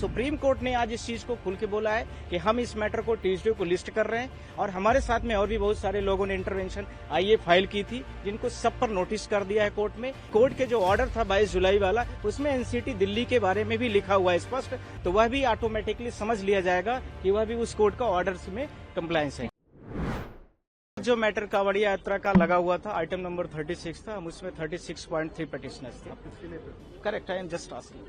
Supreme court ने आज इस चीज को खुल के बोला है कि हम इस मैटर को ट्यूसडे को लिस्ट कर रहे हैं और हमारे साथ में और भी बहुत सारे लोगों ने इंटरवेंशन आईए फाइल की थी, जिनको सब पर नोटिस कर दिया है कोर्ट में। कोर्ट के जो ऑर्डर था 22 जुलाई वाला, उसमें एनसीटी दिल्ली के बारे में भी लिखा हुआ है स्पष्ट, तो वह भी ऑटोमेटिकली समझ लिया जाएगा कि वह भी उस कोर्ट का ऑर्डर में कंप्लायंस है। जो मैटर कांवड़िया यात्रा का लगा हुआ था, आइटम नंबर 36 था, हम उसमें 36.3 पिटिशनर्स थे। Correct, I am just asking.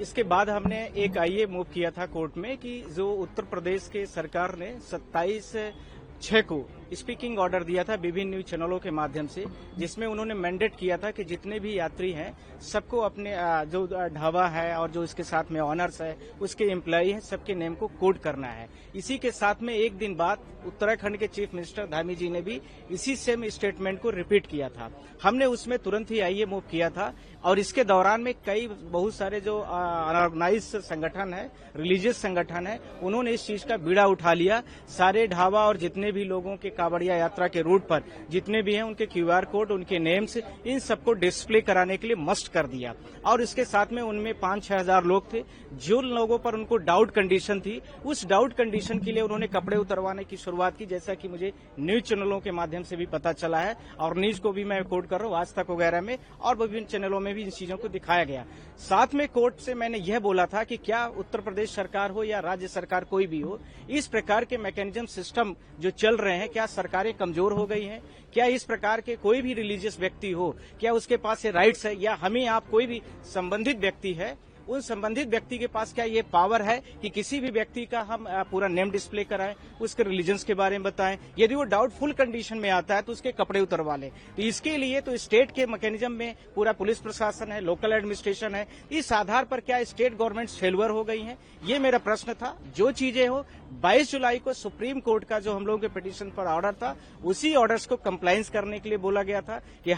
इसके बाद हमने एक आईए मूव किया था कोर्ट में कि जो उत्तर प्रदेश के सरकार ने 27/6 को स्पीकिंग ऑर्डर दिया था विभिन्न न्यूज चैनलों के माध्यम से, जिसमें उन्होंने मैंडेट किया था कि जितने भी यात्री हैं सबको अपने जो ढाबा है और जो इसके साथ में ऑनर्स है, उसके एम्प्लॉय हैं, सबके नेम को कोड करना है। इसी के साथ में एक दिन बाद उत्तराखंड के चीफ मिनिस्टर धामी जी ने भी इसी सेम स्टेटमेंट को रिपीट किया था। हमने उसमें तुरंत ही आईए मूव किया था और इसके दौरान में बहुत सारे जो अनऑर्गेनाइज संगठन है, रिलीजियस संगठन है, उन्होंने इस चीज का बीड़ा उठा लिया। सारे ढाबा और जितने भी लोगों के कांवड़िया यात्रा के रूट पर जितने भी हैं, उनके क्यूआर कोड, उनके नेम्स, इन सबको डिस्प्ले कराने के लिए मस्ट कर दिया। और इसके साथ में उनमें 5-6 हजार लोग थे। जो लोगों पर उनको डाउट कंडीशन थी, उस डाउट कंडीशन के लिए उन्होंने कपड़े उतरवाने की शुरुआत की, जैसा कि मुझे न्यूज चैनलों के माध्यम से भी पता चला है और न्यूज को भी मैं कोट कर रहा हूँ, आज तक वगैरह में और विभिन्न चैनलों में भी इन चीजों को दिखाया गया। साथ में कोर्ट से मैंने यह बोला था कि क्या उत्तर प्रदेश सरकार हो या राज्य सरकार कोई भी हो, इस प्रकार के मैकेनिज्म सिस्टम जो चल रहे हैं, क्या सरकारें कमजोर हो गई हैं? क्या इस प्रकार के कोई भी रिलीजियस व्यक्ति हो, क्या उसके पास ये राइट्स है, या हमें आप कोई भी संबंधित व्यक्ति है, उन संबंधित व्यक्ति के पास क्या ये पावर है कि किसी भी व्यक्ति का हम पूरा नेम डिस्प्ले कराएं, उसके रिलीजन्स के बारे में बताएं, यदि वो डाउटफुल कंडीशन में आता है तो उसके कपड़े उतरवा लें। तो इसके लिए तो स्टेट के मैकेनिज्म में पूरा पुलिस प्रशासन है, लोकल एडमिनिस्ट्रेशन है, इस आधार पर क्या स्टेट गवर्नमेंट फेलुअर हो गई है? ये मेरा प्रश्न था। जो चीजें हो, 22 जुलाई को सुप्रीम कोर्ट का जो हम लोगों के पिटीशन पर ऑर्डर था, उसी ऑर्डर्स को कंप्लायंस करने के लिए बोला गया था कि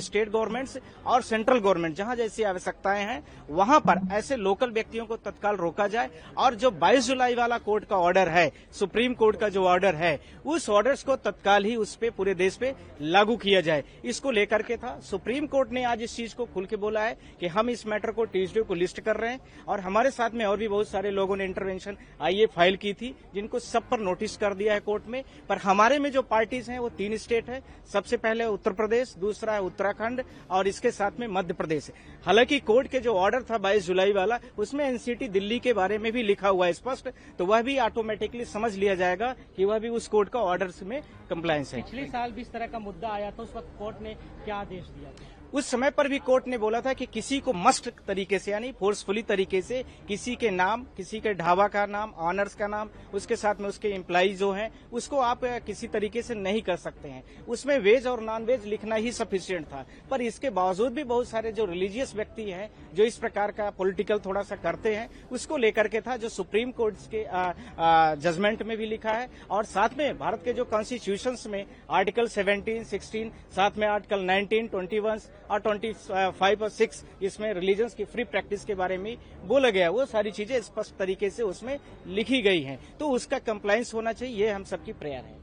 स्टेट गवर्नमेंट्स और सेंट्रल गवर्नमेंट जहां जैसी आवश्यकताएं हैं वहां पर ऐसे लोकल व्यक्तियों को तत्काल रोका जाए और जो 22 जुलाई वाला कोर्ट का ऑर्डर है, सुप्रीम कोर्ट का जो ऑर्डर है, उस ऑर्डर्स को तत्काल ही उस पे पूरे देश पे लागू किया जाए। इसको लेकर के था सुप्रीम कोर्ट ने आज इस चीज को खुल के बोला है कि हम इस मैटर को ट्यूसडे को लिस्ट कर रहे हैं और हमारे साथ में और भी बहुत सारे लोगों ने इंटरवेंशन आईए फाइल की थी, जिनको सब पर नोटिस कर दिया है कोर्ट में। पर हमारे में जो पार्टीज हैं वो 3 स्टेट है। सबसे पहले उत्तर प्रदेश, दूसरा है उत्तराखंड और इसके साथ में मध्य प्रदेश। हालांकि कोर्ट के जो ऑर्डर था 22 जुलाई वाला, उसमें एनसीटी दिल्ली के बारे में भी लिखा हुआ है स्पष्ट, तो वह भी ऑटोमेटिकली समझ लिया जाएगा कि वह भी उस कोर्ट का ऑर्डर में कंप्लायंस है। पिछले साल भी इस तरह का मुद्दा आया था, उस वक्त कोर्ट ने क्या आदेश दिया था? उस समय पर भी कोर्ट ने बोला था कि किसी को मस्ट तरीके से, यानी फोर्सफुली तरीके से किसी के नाम, किसी के ढाबा का नाम, ऑनर्स का नाम, उसके साथ में उसके एम्प्लॉय जो हैं, उसको आप किसी तरीके से नहीं कर सकते हैं। उसमें वेज और नॉन वेज लिखना ही सफिशिएंट था। पर इसके बावजूद भी बहुत सारे जो रिलीजियस व्यक्ति हैं, जो इस प्रकार का पॉलिटिकल थोड़ा सा करते हैं, उसको लेकर के था, जो सुप्रीम कोर्ट के जजमेंट में भी लिखा है और साथ में भारत के जो कॉन्स्टिट्यूशन में आर्टिकल 17, 16, साथ में आर्टिकल 19, 21 और 25 और 6, इसमें रिलीजन्स की फ्री प्रैक्टिस के बारे में बोला गया। वो सारी चीजें स्पष्ट तरीके से उसमें लिखी गई हैं, तो उसका कंप्लायंस होना चाहिए, ये हम सबकी प्रेयर है।